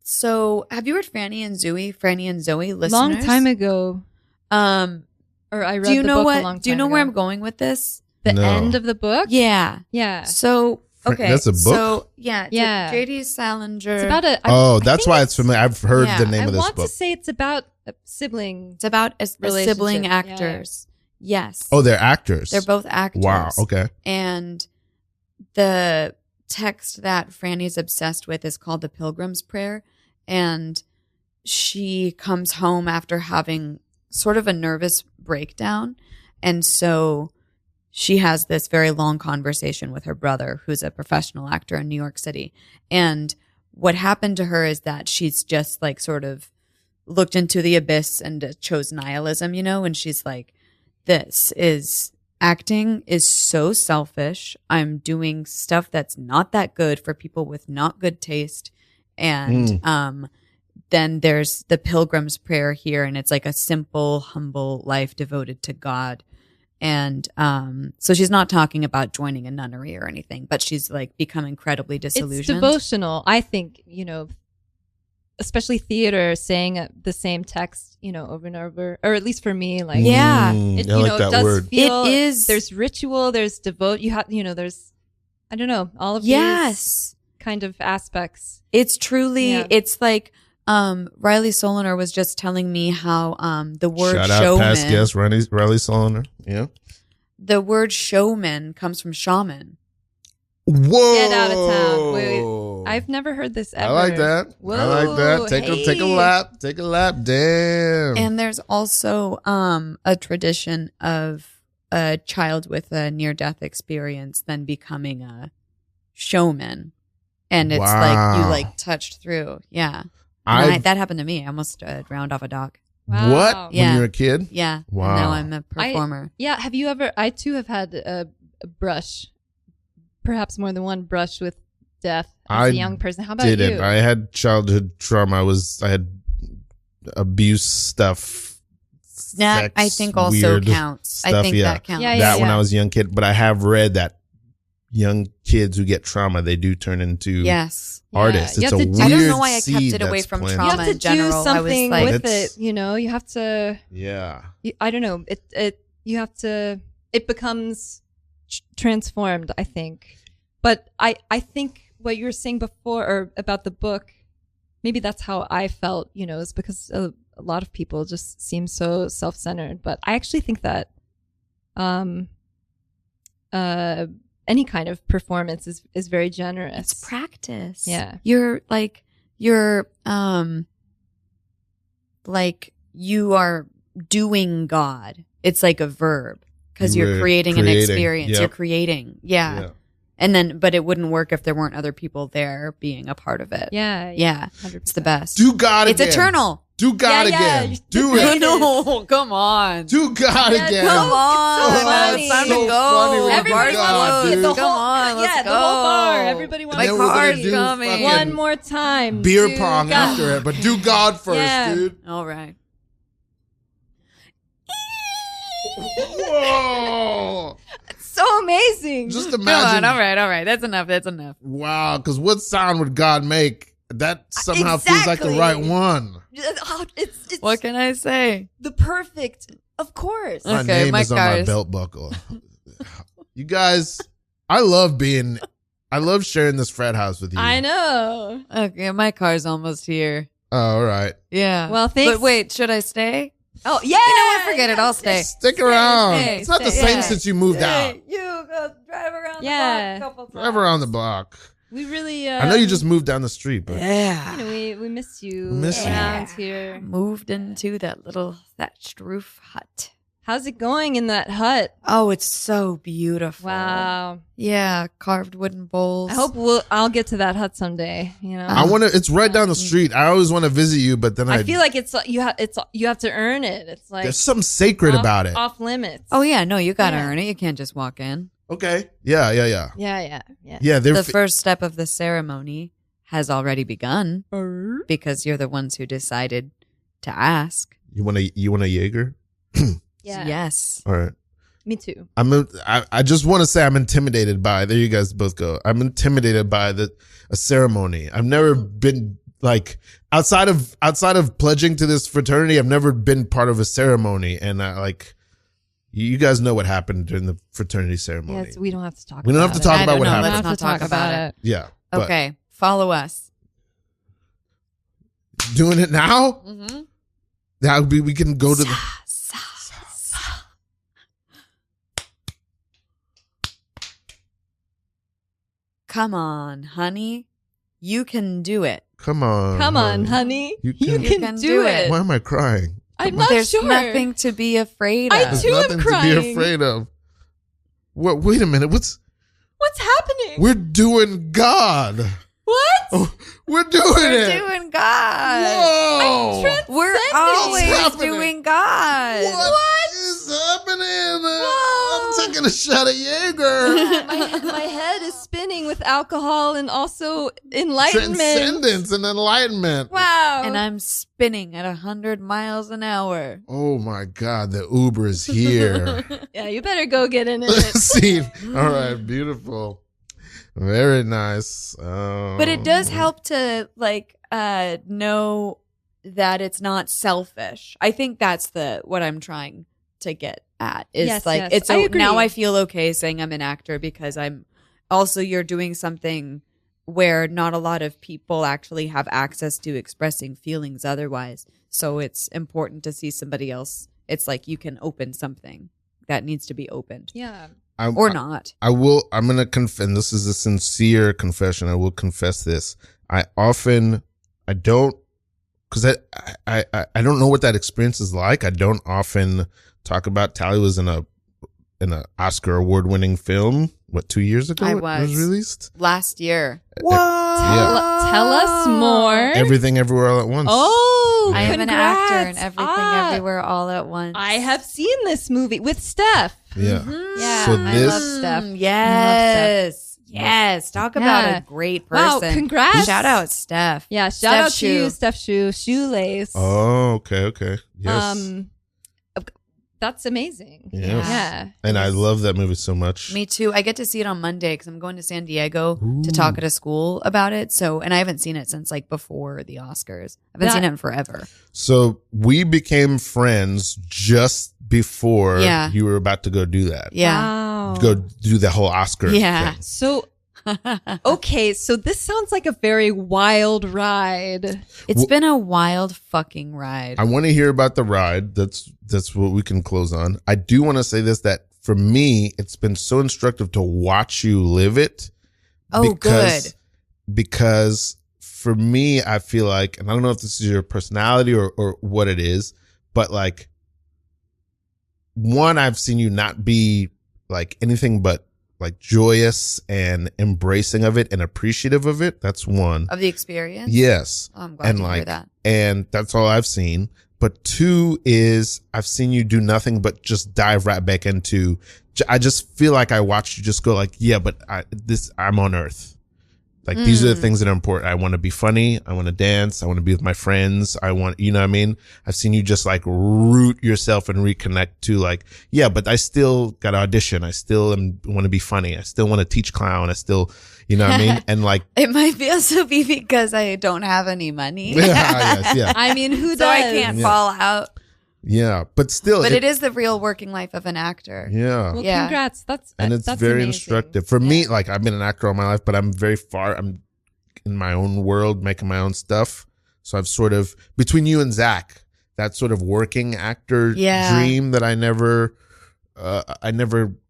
So have you heard Franny and Zoe listeners? Long time ago. Or I read the book a long time Do you know ago. where I'm going with this? The No. end of the book? Yeah. Yeah. So, okay. That's a book? So, yeah. Yeah. J.D. Salinger. It's about a... That's why it's familiar. I've heard the name I of this want book. to say it's about a sibling. It's about a sibling Relationship, actors. Yes. Oh, they're actors. They're both actors. Wow. Okay. And the text that Franny's obsessed with is called The Pilgrim's Prayer. And she comes home after having sort of a nervous breakdown. And so she has this very long conversation with her brother, who's a professional actor in New York City. And what happened to her is that she's just like sort of looked into the abyss and chose nihilism, and she's like, acting is so selfish. I'm doing stuff that's not that good for people with not good taste. And then there's the Pilgrim's Prayer here, and it's like a simple, humble life devoted to God. And so she's not talking about joining a nunnery or anything, but she's like become incredibly disillusioned. It's devotional, I think, especially theater, saying the same text, over and over, or at least for me, like, yeah, it, I like it that does word. feel, It is. there's ritual, there's devote, you have, there's, I don't know, all of these kind of aspects. It's truly, it's like, Riley Solinger was just telling me how, the word Shout out showman, past guest Riley Solinger. Yeah. the word showman comes from shaman. Whoa. Get out of town. Wait. I've never heard this ever. I like that. Whoa. I like that. Take a lap. Take a lap. Damn. And there's also, a tradition of a child with a near-death experience then becoming a showman. And it's like you like touched through. Yeah. That happened to me. I almost drowned off a dock. Wow. What? Yeah. When you were a kid? Yeah. Wow. And now I'm a performer. Yeah. Have you ever, I too have had a brush, perhaps more than one brush with death as a young person. How about didn't. you? I had childhood trauma. I had abuse stuff. That sex, I think also weird counts. I stuff, think that counts. Yeah, that when I was a young kid. But I have read that young kids who get trauma, they do turn into Yes. artists. You It's have a to- weird I don't know why I kept seed it away that's from planted. You trauma have to in general. do something I was like, with it, you have to, Yeah. I don't know, you have to, it becomes transformed, I think. But I think what you were saying before, or about the book, maybe that's how I felt, is because a lot of people just seem so self-centered. But I actually think that any kind of performance is very generous. it's practice. Yeah. You're like you are doing God. It's like a verb because you're creating an experience. Yep. You're creating. Yeah. And then, but it wouldn't work if there weren't other people there being a part of it. Yeah. Yeah. 100%. It's the best. Do God It's again. eternal. Do God Yeah, again. yeah. Do it. No, come on. Do God Yeah, again. Come on. It's so funny. It's time to So go. funny when Everybody you wants God, to see dude. the whole, Come on, let's the whole bar. go. Everybody wants My Then to we're gonna card's do coming. fucking one more time. beer Do pong God. after it, but do God first, Yeah. dude. All right. Whoa. So amazing. Just Come imagine. on. All right. That's enough. Wow, because what sound would God make? That somehow feels like the Exactly. right one. Oh, it's What can I say? the perfect, of course. My Okay, name my is on my cars. belt buckle. You guys, I love sharing this frat house with you. I know. Okay, my car's almost here. Oh, all right. Yeah. Well, thanks. But wait, should I stay? Oh, yeah. You know what? Forget it. I'll stay. Stick around. stay, It's not the stay. same Yeah. since you moved out. You go drive around Yeah. the block a couple times. Drive around the block. We really. I know you just moved down the street, but Yeah. We miss you. We miss you. around here. Moved into that little thatched roof hut. How's it going in that hut? Oh, it's so beautiful. Wow. Yeah, carved wooden bowls. I hope I'll get to that hut someday. I want to. It's right down the street. I always want to visit you, but then I feel like you have to earn it. It's like there's something sacred about it. Off limits. Oh yeah, no, you gotta Yeah. earn it. You can't just walk in. Okay. Yeah. Yeah. They're The first step of the ceremony has already begun because you're the ones who decided to ask. You want a Jaeger? Yeah. Yes. All right. Me too. I just want to say I'm intimidated by. There you guys both go. I'm intimidated by a ceremony. I've never been like outside of pledging to this fraternity. I've never been part of a ceremony, and you guys know what happened during the fraternity ceremony. Yes, we don't have to talk. We don't have to talk about what happened. We don't Let's have to not talk talk about about it. Yeah. Okay. Follow us. Doing it now? Mm-hmm. That would be. We can go to the. Come on, honey. You can do it. Come on, honey. You You can can do it. Why am I crying? I'm not There's sure. nothing to be afraid of. I There's too am nothing to crying. be afraid of. What? Wait a minute. What's happening? We're doing God. What? Oh, we're doing We're it. doing God. Whoa. We're What's always happening? doing God. What is happening? Whoa. I'm taking a shot of Jaeger. my head is spinning with alcohol and also enlightenment. Transcendence and enlightenment. Wow. And I'm spinning at 100 miles an hour. Oh my God, the Uber is here. Yeah, you better go get in it. See, all right, beautiful. Very nice. But it does help to know that it's not selfish. I think that's what I'm trying to get at. Is Yes, like yes. it's I agree. now I feel okay saying I'm an actor because I'm also you're doing something where not a lot of people actually have access to expressing feelings otherwise. So it's important to see somebody else. It's like you can open something that needs to be opened. Yeah. Or not. I'm going to confess, this is a sincere confession. I will confess this. I don't, because I don't know what that experience is like. I don't often talk about. Tallie was in an Oscar award winning film. What, 2 years ago? I It was released last year. What? Tell us more. Everything Everywhere All at Once. Oh, I am an congrats. actor in Everything Ah, Everywhere All at Once. I have seen this movie with Steph. Yeah. Yeah, So I this- love Steph. Yes. Yes. Talk about Yeah. a great Wow, person. congrats. Shout out Steph. Yeah, shout Steph out to Shoe. you, Steph Shoelace. Oh, okay. Yes. That's amazing. Yes. Yeah. And I love that movie so much. Me too. I get to see it on Monday because I'm going to San Diego Ooh. to talk at a school about it. So, and I haven't seen it since before the Oscars. I haven't seen it in forever. So we became friends just before Yeah. you were about to go do that. Yeah. Wow. Go do the whole Oscar Yeah. thing. So, okay, so this sounds like a very wild ride. It's been a wild fucking ride. I want to hear about the ride. That's what we can close on. I do want to say this, that for me, it's been so instructive to watch you live it. Oh, good. Because for me, I feel like, and I don't know if this is your personality or what it is, but one, I've seen you not be anything but joyous and embracing of it and appreciative of it. That's one. Of the experience? Yes. Oh, I'm glad And to hear that. and that's all I've seen. But two is I've seen you do nothing but just dive right back into, I just feel like I watched you just go yeah, but I'm on Earth. These are the things that are important. I want to be funny. I want to dance. I want to be with my friends. I want, you know what I mean? I've seen you just root yourself and reconnect to yeah, but I still got to audition. I still want to be funny. I still want to teach clown. I still, you know what I mean? And It might also be because I don't have any money. yeah. I mean, who does? So I can't fall out. Yeah. But still. But it is the real working life of an actor. Yeah. Well, Yeah. congrats. That's It's that's very amazing. instructive for me. I've been an actor all my life, but I'm very far. I'm in my own world, making my own stuff. So I've sort of, between you and Zach, that sort of working actor dream that I never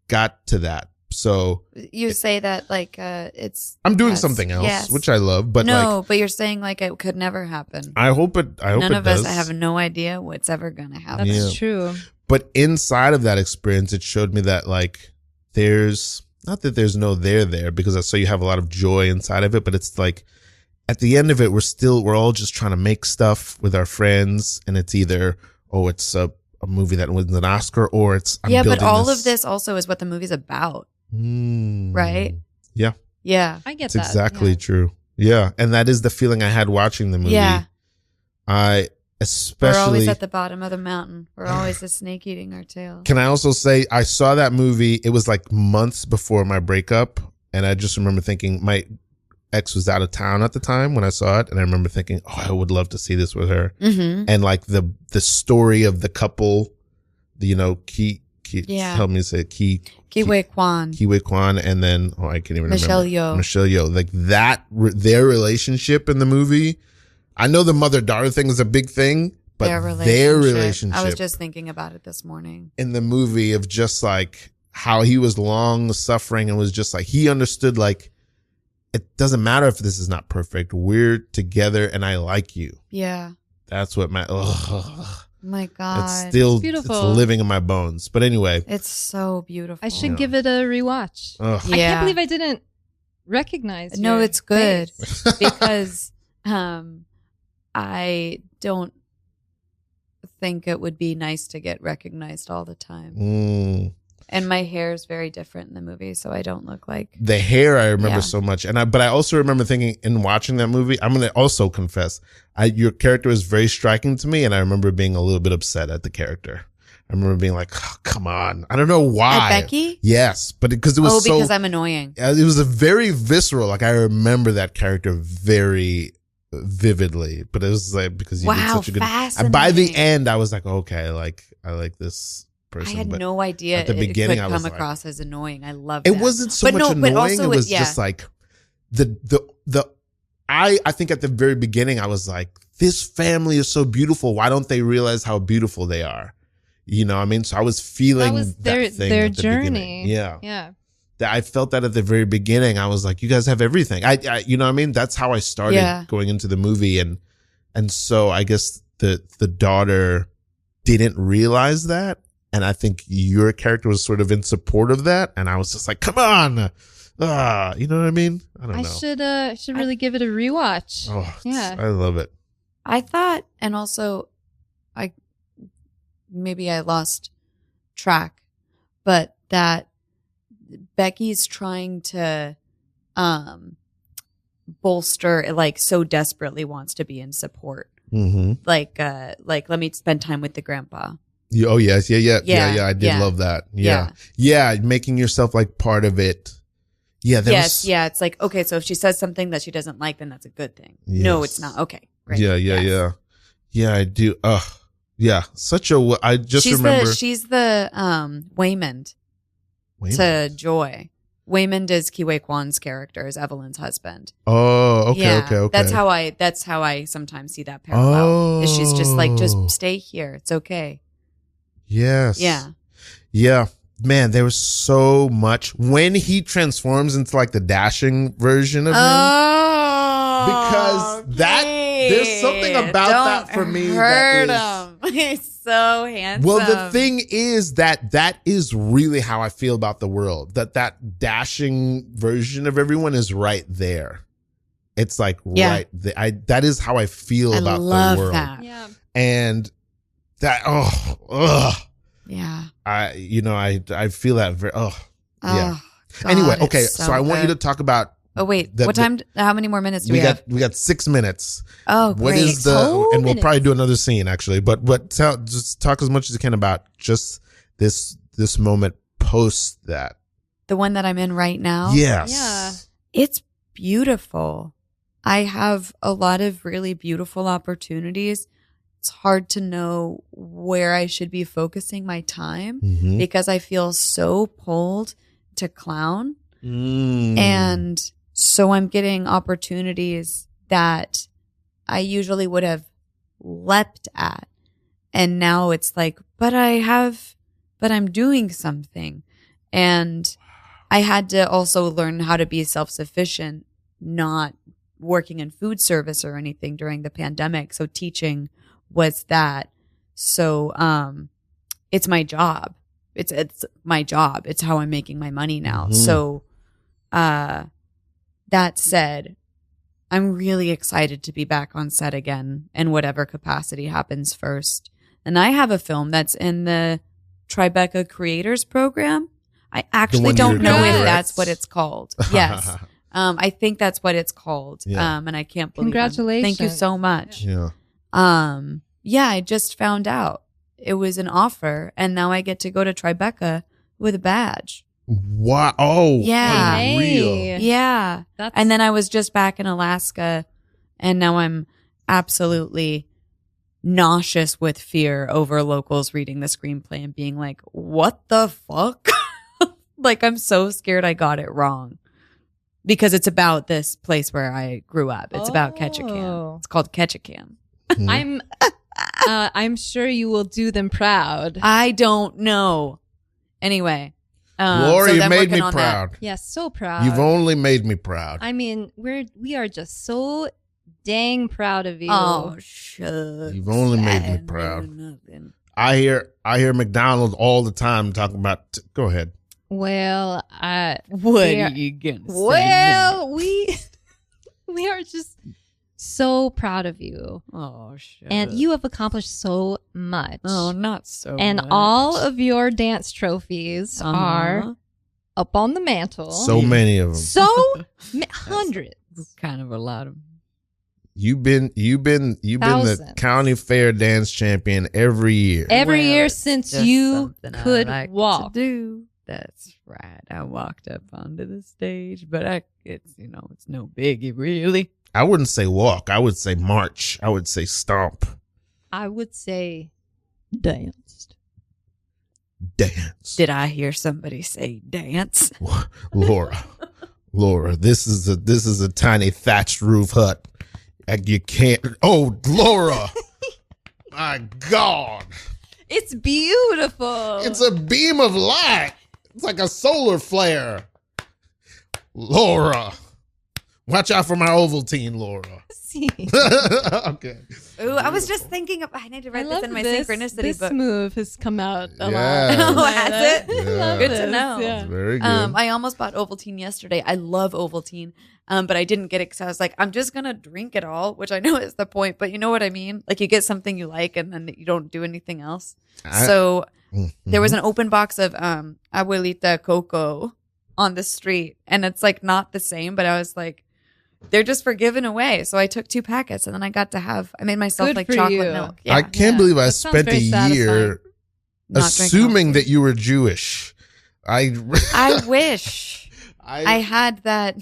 got to that. So You say that it's. I'm doing yes, something else, yes. which I love. But but you're saying it could never happen. I hope it. None of does. us have no idea what's ever going to happen. That's Yeah. true. But inside of that experience, it showed me that there's not that there's no there because I saw you have a lot of joy inside of it, but it's at the end of it, we're all just trying to make stuff with our friends, and it's either it's a movie that wins an Oscar or it's but building all this. of this also is what the movie's about. Right? Yeah. Yeah. I get It's that. exactly yeah. true. Yeah. And that is the feeling I had watching the movie. Yeah. I We're always especially at the bottom of the mountain. We're always a snake eating our tail. can I also say I saw that movie, it was like months before my breakup, and I just remember thinking my ex was out of town at the time when I saw it, and I remember thinking, oh, I would love to see this with her. Mm-hmm. And like the story of the couple, you know, Yeah. help me say it, Kiwi Kwan. Kiwi Kwan, and then I can't even Michelle remember. Yeoh. Michelle Yeoh, like that, their relationship in the movie. I know the mother-daughter thing is a big thing, but their relationship. I was just thinking about it this morning. In the movie of just like how he was long suffering and was just like, he understood like, it doesn't matter if this is not perfect. We're together and I like you. Yeah. That's what My God. it's still, It's beautiful. it's living in my bones. But anyway. It's so beautiful. I should give it a rewatch. Ugh. I can't believe I didn't recognize. No, your it's good face. because I don't think it would be nice to get recognized all the time. And my hair is very different in the movie, so I don't look like The hair I remember Yeah. so much. But I also remember thinking in watching that movie, I'm going to also confess, your character is very striking to me, and I remember being a little bit upset at the character. I remember being like, oh, come on. I don't know why. At Becky? Yes, but because it was because I'm annoying. it was a very visceral, like I remember that character very vividly, but it was like because you did Wow, such a good. fascinating. And by the end, I was like, okay, like I like this person. I had but no idea at the beginning, it I could was come like- across as annoying. I love it that. wasn't so much but annoying. also It was yeah. just like I think at the very beginning, I was like, this family is so beautiful. Why don't they realize how beautiful they are? You know what I mean? So I was feeling That was that thing their at the journey. beginning. Yeah. Yeah. I felt that at the very beginning. I was like, you guys have everything. I you know what I mean? That's how I started Yeah. going into the movie. And so I guess the daughter didn't realize that. And I think your character was sort of in support of that. And I was just like, come on. You know what I mean? I don't know. Should really give it a rewatch. Oh, Yeah. I love it. I thought, and also, maybe I lost track, but that Becky's trying to bolster, like so desperately wants to be in support. Mm-hmm. Like let me spend time with the grandpa. Oh yes, yeah. I did Yeah. love that. Yeah, making yourself like part of it. Yeah, It's like, okay, so if she says something that she doesn't like, then that's a good thing. No, Yes. it's not. Okay, great. Yeah. Yeah, I do. Yeah, I just remember. She's the Waymond to Joy. Waymond is Kiwi Kwan's character, is Evelyn's husband. Oh, okay, Yeah, okay. That's how I sometimes see that parallel. Is she's just like, just stay here. It's okay. Yes. Yeah. Man, there was so much when he transforms into like the dashing version of him. Because there's something about that for me Hurt that him. He's so handsome. Well, the thing is that is really how I feel about the world. That dashing version of everyone is right there. It's like right there. That is how I feel about the world. That. Yeah. And that yeah. I feel that very yeah. God, Anyway, it's okay, so I want you to talk about. Oh wait, what time? How many more minutes do we have? We got 6 minutes. Oh, great. What is whole and we'll minutes. probably do another scene actually, but just talk as much as you can about just this moment post that. The one that I'm in right now? Yes. Yeah. It's beautiful. I have a lot of really beautiful opportunities. It's hard to know where I should be focusing my time Mhm. because I feel so pulled to clown. Mm. And so I'm getting opportunities that I usually would have leapt at. And now it's like, but I'm doing something. And I had to also learn how to be self-sufficient, not working in food service or anything during the pandemic. So teaching was that. So it's my job. It's my job. It's how I'm making my money now. Mhm. So that said, I'm really excited to be back on set again in whatever capacity happens first. And I have a film that's in the Tribeca Creators Program. I actually one don't you know if regret. that's what it's called. Yes. I think that's what it's called. Yeah. And I can't believe Congratulations. Thank you so much. Yeah. Yeah, I just found out it was an offer, and now I get to go to Tribeca with a badge. Wow. Oh, Yeah. unreal. Yeah. That's And then I was just back in Alaska, and now I'm absolutely nauseous with fear over locals reading the screenplay and being like, what the fuck? Like, I'm so scared I got it wrong. Because it's about this place where I grew up. It's about Ketchikan. Oh. It's called Ketchikan. Mhm. I'm sure you will do them proud. I don't know. Anyway. Laura, so you then made working me on proud. Yes, so proud. You've only made me proud. I mean, we are just so dang proud of you. Oh, shucks. You've only made me I didn't proud. do nothing. I hear McDonald's all the time talking about. Go ahead. Well, What Yeah. are you gonna say? well, we are just so proud of you, Oh, shit. and you have accomplished so much. Oh, not so and much. all of your dance trophies are up on the mantle. So many of them. So hundreds. kind of a lot of. You've been the Thousands. county fair dance champion every year. Every Well, year it's since just you something I could like to walk. do. That's right. I walked up onto the stage, but it's no biggie really. I wouldn't say walk. I would say march. I would say stomp. I would say danced. Dance. Did I hear somebody say dance? Laura, this is a tiny thatched roof hut. You can't. Oh, Laura. My God. It's beautiful. It's a beam of light. It's like a solar flare. Laura. Watch out for my Ovaltine, Laura. See. Okay. Ooh, I was just thinking of. I need to write this in my synchronicity This book. move has come out a Yeah. lot. Oh, has it? Yeah. Love Good to this, know. yeah. It's very good. I almost bought Ovaltine yesterday. I love Ovaltine, but I didn't get it because I was like, I'm just gonna drink it all, which I know is the point, but you know what I mean? Like you get something you like, and then you don't do anything else. So there was an open box of Abuelita Coco on the street, and it's like not the same, but I was like, they're just for giving away. So I took 2 packets, and then I made myself Good like for chocolate you. milk. I can't believe I That sounds spent a very satisfying. year Not drinking assuming Ovaltine. that you were Jewish. I wish I had that.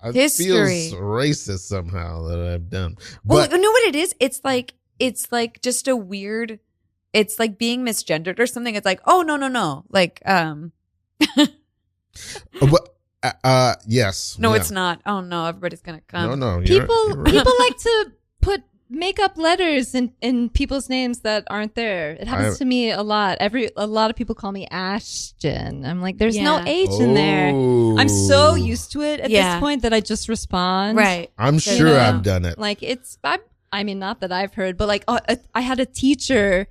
it history. feels racist somehow that I've done. Well, But you know what it is? It's like just a weird. It's like being misgendered or something. It's like, oh no, like yes. no, yeah. it's not. Oh no, everybody's gonna come. No. People you're right. people like to make up letters in people's names that aren't there. It happens to me a lot. A lot of people call me Ashton. I'm like, there's no Yeah. H in there. I'm so Oh. used to it at Yeah. this point that I just respond. Right. I'm You sure know? I've done it. Like I mean, not that I've heard, but like I had a teacher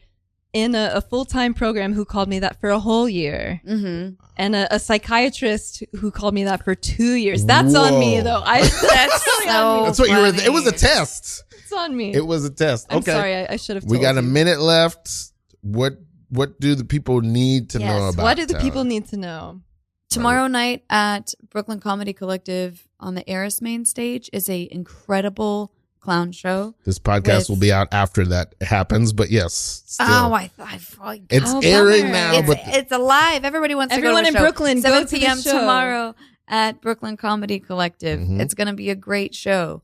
in a full-time program who called me that for a whole year. Mm-hmm. And a psychiatrist who called me that for 2 years. That's on me, Whoa. though. That's really on me. That's what you were. It was a funny. test. It's on me. It was a test. I'm Okay. sorry. I should have. We told got a you. minute left. What do the people need to know Yes. about? What do the Tallie? people need to know? Tomorrow night at Brooklyn Comedy Collective on the Eris main stage is a incredible clown show. This podcast with- will be out after that happens, but yes. Still. Oh, It's Oh, airing bummer. now, but it's alive. Everybody wants Everyone to in go to the show. Brooklyn, 7 go to the p.m. show. tomorrow at Brooklyn Comedy Collective. Mhm. It's going to be a great show.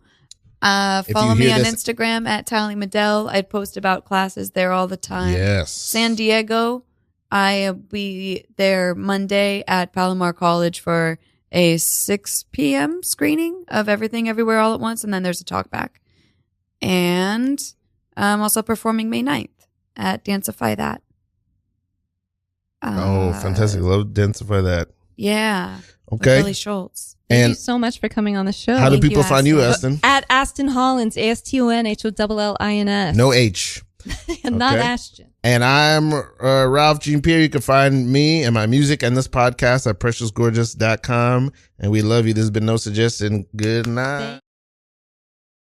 you Follow me hear on this- Instagram at Tallie Medel. I post about classes there all the time. yes. San Diego, I'll be there Monday at Palomar College for a 6 p.m. screening of Everything Everywhere All at Once, and then there's a talk back. And I'm also performing May 9th at Dancify That. Oh, fantastic! Love densify that. Yeah. With Okay. Billy Schultz. Thank you And so much for coming on the show. how do Thank you, people find you, Aston. Aston? At Aston Hollins, AstonHollins. No H. Not Okay. Ashton. And I'm Ralph Jean Pierre. You can find me and my music and this podcast at preciousgorgeous.com. And we love you. There's been no suggestion. Good night.